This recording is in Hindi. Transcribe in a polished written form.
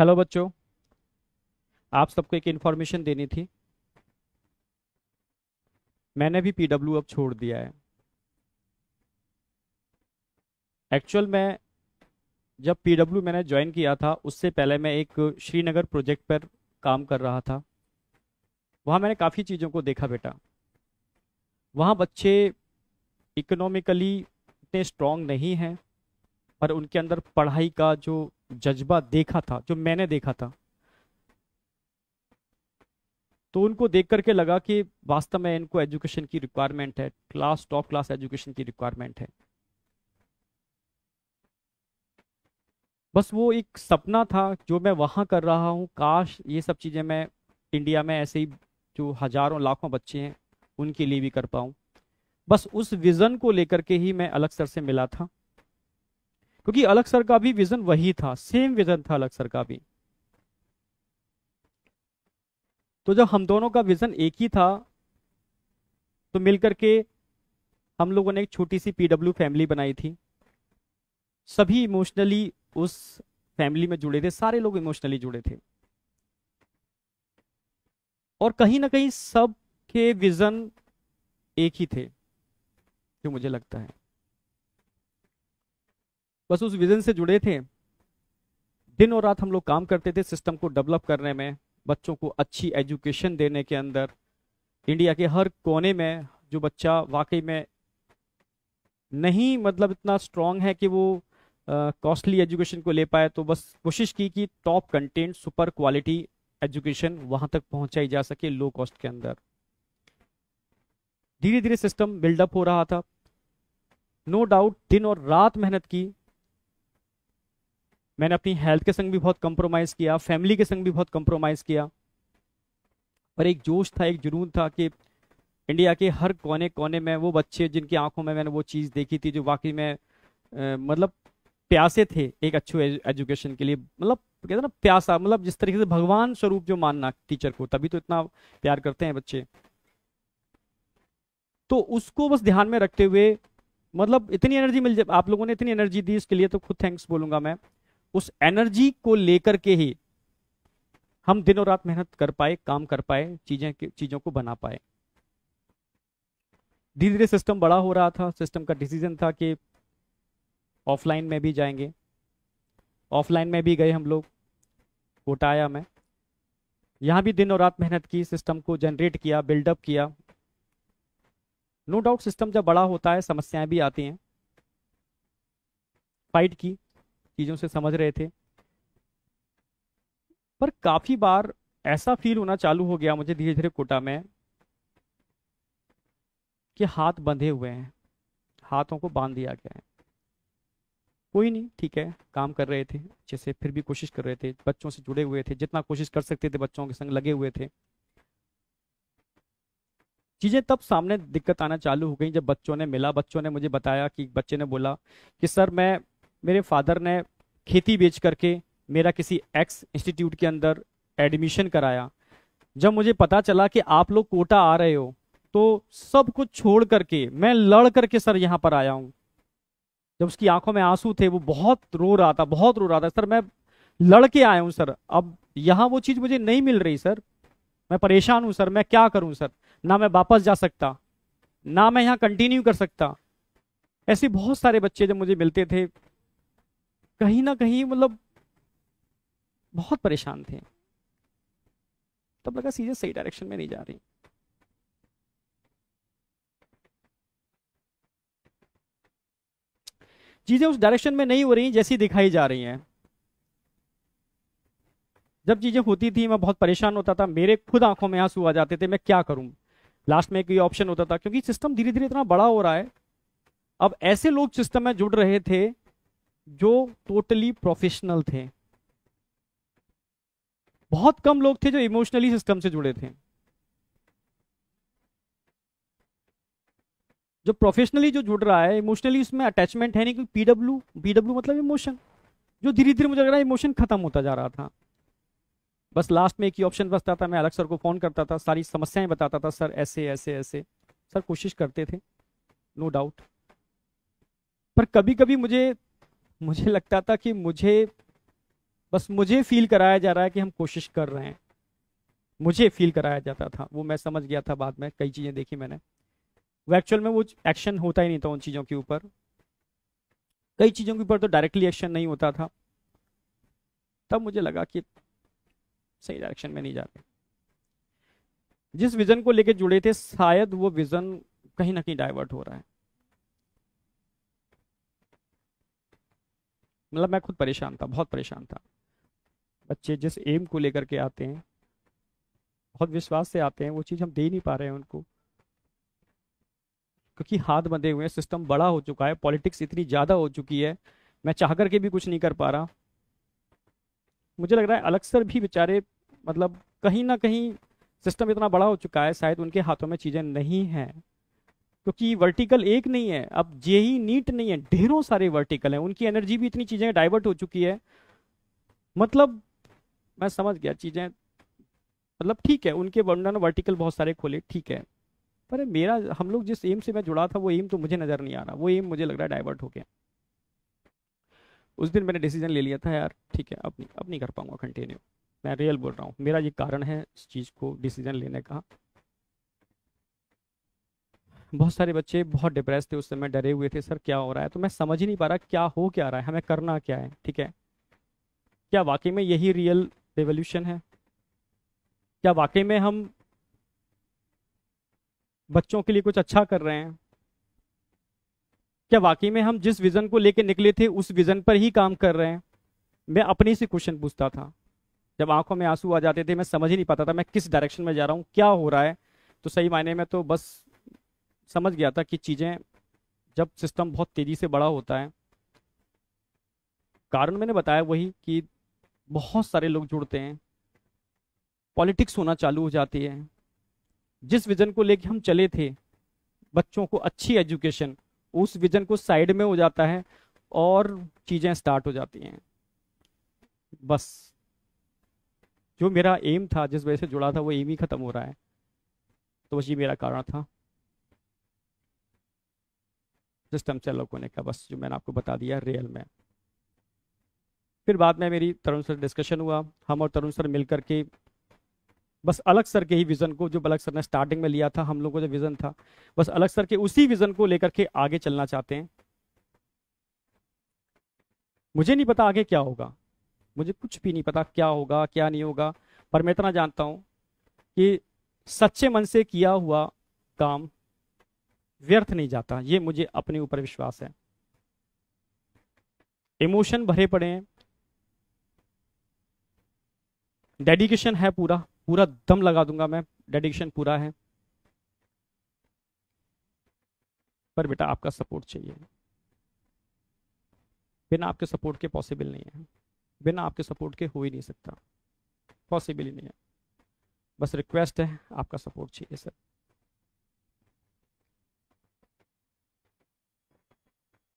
हेलो बच्चों। आप सबको एक इन्फॉर्मेशन देनी थी। मैंने भी पीडब्ल्यू अब छोड़ दिया है। एक्चुअल में जब पीडब्ल्यू मैंने ज्वाइन किया था उससे पहले मैं एक श्रीनगर प्रोजेक्ट पर काम कर रहा था। वहाँ मैंने काफ़ी चीज़ों को देखा बेटा। वहाँ बच्चे इकोनॉमिकली इतने स्ट्रांग नहीं हैं, पर उनके अंदर पढ़ाई का जो जज्बा देखा था, जो मैंने देखा था, तो उनको देख करके लगा कि वास्तव में इनको एजुकेशन की रिक्वायरमेंट है, क्लास टॉप क्लास एजुकेशन की रिक्वायरमेंट है। बस वो एक सपना था जो मैं वहाँ कर रहा हूँ। काश ये सब चीज़ें मैं इंडिया में ऐसे ही जो हजारों लाखों बच्चे हैं उनके लिए भी कर पाऊँ। बस उस विज़न को लेकर के ही मैं अलग सर से मिला था, क्योंकि अलग सर का भी विज़न वही था, सेम विज़न था अलग सर का भी। तो जब हम दोनों का विज़न एक ही था तो मिल करके हम लोगों ने एक छोटी सी पीडब्ल्यू फैमिली बनाई थी। सभी इमोशनली उस फैमिली में जुड़े थे, सारे लोग इमोशनली जुड़े थे, और कहीं ना कहीं सबके विज़न एक ही थे, जो मुझे लगता है। बस उस विजन से जुड़े थे। दिन और रात हम लोग काम करते थे सिस्टम को डेवलप करने में, बच्चों को अच्छी एजुकेशन देने के अंदर। इंडिया के हर कोने में जो बच्चा वाकई में नहीं मतलब इतना स्ट्रांग है कि वो कॉस्टली एजुकेशन को ले पाए, तो बस कोशिश की कि top content super quality education वहां तक पहुंचाई जा सके लो कॉस्ट के अंदर। धीरे धीरे सिस्टम बिल्डअप हो रहा था। नो डाउट दिन और रात मेहनत की। मैंने अपनी हेल्थ के संग भी बहुत कंप्रोमाइज किया, फैमिली के संग भी बहुत कंप्रोमाइज किया, पर एक जोश था, एक जुनून था कि इंडिया के हर कोने कोने में वो बच्चे जिनकी आंखों में मैंने वो चीज़ देखी थी, जो वाकई में मतलब प्यासे थे एक अच्छे एजुकेशन के लिए। मतलब कहते हैं ना प्यासा, मतलब जिस तरीके से भगवान स्वरूप जो मानना टीचर को, तभी तो इतना प्यार करते हैं बच्चे। तो उसको बस ध्यान में रखते हुए, मतलब इतनी एनर्जी मिल जाए, आप लोगों ने इतनी एनर्जी दी इसके लिए तो खुद थैंक्स बोलूंगा मैं। उस एनर्जी को लेकर के ही हम दिन और रात मेहनत कर पाए, काम कर पाए, चीजों को बना पाए। धीरे धीरे सिस्टम बड़ा हो रहा था। सिस्टम का डिसीजन था कि ऑफलाइन में भी जाएंगे। ऑफलाइन में भी गए हम लोग। कोटा आया मैं। यहाँ भी दिन और रात मेहनत की, सिस्टम को जनरेट किया, बिल्डअप किया। नो डाउट सिस्टम जब बड़ा होता है समस्याएं भी आती हैं। फाइट की, चीज़ों से समझ रहे थे, पर काफ़ी बार ऐसा फील होना चालू हो गया मुझे धीरे धीरे कोटा में कि हाथ बंधे हुए हैं, हाथों को बांध दिया गया है। कोई नहीं, ठीक है, काम कर रहे थे अच्छे से, फिर भी कोशिश कर रहे थे, बच्चों से जुड़े हुए थे, जितना कोशिश कर सकते थे बच्चों के संग लगे हुए थे। चीज़ें तब सामने दिक्कत आना चालू हो गई जब बच्चों ने मिला। बच्चों ने मुझे बताया कि बच्चे ने बोला कि सर मैं, मेरे फादर ने खेती बेच करके मेरा किसी एक्स इंस्टीट्यूट के अंदर एडमिशन कराया। जब मुझे पता चला कि आप लोग कोटा आ रहे हो, तो सब कुछ छोड़ करके मैं लड़ करके सर यहाँ पर आया हूँ। जब उसकी आंखों में आंसू थे, वो बहुत रो रहा था, बहुत रो रहा था, सर मैं लड़ के आया हूँ सर, अब यहाँ वो चीज मुझे नहीं मिल रही सर, मैं परेशान हूँ सर, मैं क्या करूँ सर, ना मैं वापस जा सकता, ना मैं यहाँ कंटिन्यू कर सकता। ऐसे बहुत सारे बच्चे जब मुझे मिलते थे, कहीं ना कहीं मतलब बहुत परेशान थे। तब लगा चीजें सही डायरेक्शन में नहीं जा रही। चीजें उस डायरेक्शन में नहीं हो रही जैसी दिखाई जा रही हैं। जब चीजें होती थी मैं बहुत परेशान होता था, मेरे खुद आंखों में आंसू आ जाते थे, मैं क्या करूं। लास्ट में एक ये ऑप्शन होता था, क्योंकि सिस्टम धीरे धीरे इतना बड़ा हो रहा है। अब ऐसे लोग सिस्टम में जुड़ रहे थे जो टोटली प्रोफेशनल थे। बहुत कम लोग थे जो इमोशनली सिस्टम से जुड़े थे। जो प्रोफेशनली जो जुड़ रहा है, इमोशनली उसमें अटैचमेंट है नहीं, क्योंकि पीडब्ल्यू पीडब्ल्यू मतलब इमोशन। जो धीरे धीरे मुझे लग रहा है इमोशन खत्म होता जा रहा था। बस लास्ट में एक ही ऑप्शन बचता था, मैं अलग सर को फोन करता था, सारी समस्याएं बताता था, सर ऐसे ऐसे ऐसे। सर कोशिश करते थे, नो डाउट, पर कभी कभी मुझे मुझे लगता था कि मुझे बस मुझे फील कराया जा रहा है कि हम कोशिश कर रहे हैं, मुझे फील कराया जाता था, वो मैं समझ गया था बाद में, कई चीजें देखी मैंने। वो एक्चुअल में वो एक्शन होता ही नहीं था उन चीजों के ऊपर, कई चीजों के ऊपर तो डायरेक्टली एक्शन नहीं होता था। तब मुझे लगा कि सही डायरेक्शन में नहीं जा रहे, जिस विजन को लेके जुड़े थे शायद वो विजन कहीं ना कहीं डाइवर्ट हो रहा है। मतलब मैं खुद परेशान था, बहुत परेशान था। बच्चे जिस एम को लेकर के आते हैं, बहुत विश्वास से आते हैं, वो चीज़ हम दे नहीं पा रहे हैं उनको, क्योंकि हाथ बंधे हुए हैं, सिस्टम बड़ा हो चुका है, पॉलिटिक्स इतनी ज़्यादा हो चुकी है, मैं चाह करके भी कुछ नहीं कर पा रहा। मुझे लग रहा है अलग सर भी बेचारे, मतलब कहीं ना कहीं सिस्टम इतना बड़ा हो चुका है, शायद उनके हाथों में चीज़ें नहीं हैं, क्योंकि वर्टिकल एक नहीं है, अब जेई नीट नहीं है, ढेरों सारे वर्टिकल हैं, उनकी एनर्जी भी इतनी चीज़ें डाइवर्ट हो चुकी है। मतलब मैं समझ गया चीज़ें, मतलब ठीक है उनके वर्णन वर्टिकल बहुत सारे खोले, ठीक है, पर मेरा, हम लोग जिस एम से मैं जुड़ा था वो एम तो मुझे नज़र नहीं आ रहा, वो एम मुझे लग रहा है डाइवर्ट हो गया। उस दिन मैंने डिसीजन ले लिया था यार ठीक है, अब नहीं कर पाऊंगा कंटिन्यू, मैं रियल बोल रहा हूँ, मेरा ये कारण है इस चीज़ को डिसीजन लेने का। बहुत सारे बच्चे बहुत डिप्रेस थे उस समय, डरे हुए थे, सर क्या हो रहा है, तो मैं समझ ही नहीं पा रहा क्या हो क्या रहा है, हमें करना क्या है, ठीक है, क्या वाकई में यही रियल रेवोल्यूशन है, क्या वाकई में हम बच्चों के लिए कुछ अच्छा कर रहे हैं, क्या वाकई में हम जिस विजन को लेकर निकले थे उस विजन पर ही काम कर रहे हैं। मैं अपने से क्वेश्चन पूछता था, जब आंखों में आंसू आ जाते थे, मैं समझ ही नहीं पाता था मैं किस डायरेक्शन में जा रहा हूँ, क्या हो रहा है। तो सही मायने में तो बस समझ गया था कि चीज़ें, जब सिस्टम बहुत तेज़ी से बड़ा होता है, कारण मैंने बताया वही कि बहुत सारे लोग जुड़ते हैं, पॉलिटिक्स होना चालू हो जाती है, जिस विजन को लेके हम चले थे, बच्चों को अच्छी एजुकेशन, उस विजन को साइड में हो जाता है और चीज़ें स्टार्ट हो जाती हैं। बस जो मेरा एम था, जिस वजह से जुड़ा था, वो एम ही खत्म हो रहा है। तो बस ये मेरा कारण था सिस्टम से अलग होने का, बस जो मैंने आपको बता दिया रियल में। फिर बाद में मेरी तरुण सर डिस्कशन हुआ, हम और तरुण सर मिल करके बस अलग सर के ही विजन को, जो अलग सर ने स्टार्टिंग में लिया था, हम लोग को जो विजन था, बस अलग सर के उसी विजन को लेकर के आगे चलना चाहते हैं। मुझे नहीं पता आगे क्या होगा, मुझे कुछ भी नहीं पता क्या होगा क्या नहीं होगा, पर मैं इतना जानता हूं कि सच्चे मन से किया हुआ काम व्यर्थ नहीं जाता, ये मुझे अपने ऊपर विश्वास है। इमोशन भरे पड़े हैं, डेडिकेशन है, पूरा पूरा दम लगा दूंगा मैं, डेडिकेशन पूरा है, पर बेटा आपका सपोर्ट चाहिए, बिना आपके सपोर्ट के पॉसिबल नहीं है, बिना आपके सपोर्ट के हो ही नहीं सकता, पॉसिबल ही नहीं है। बस रिक्वेस्ट है, आपका सपोर्ट चाहिए सर।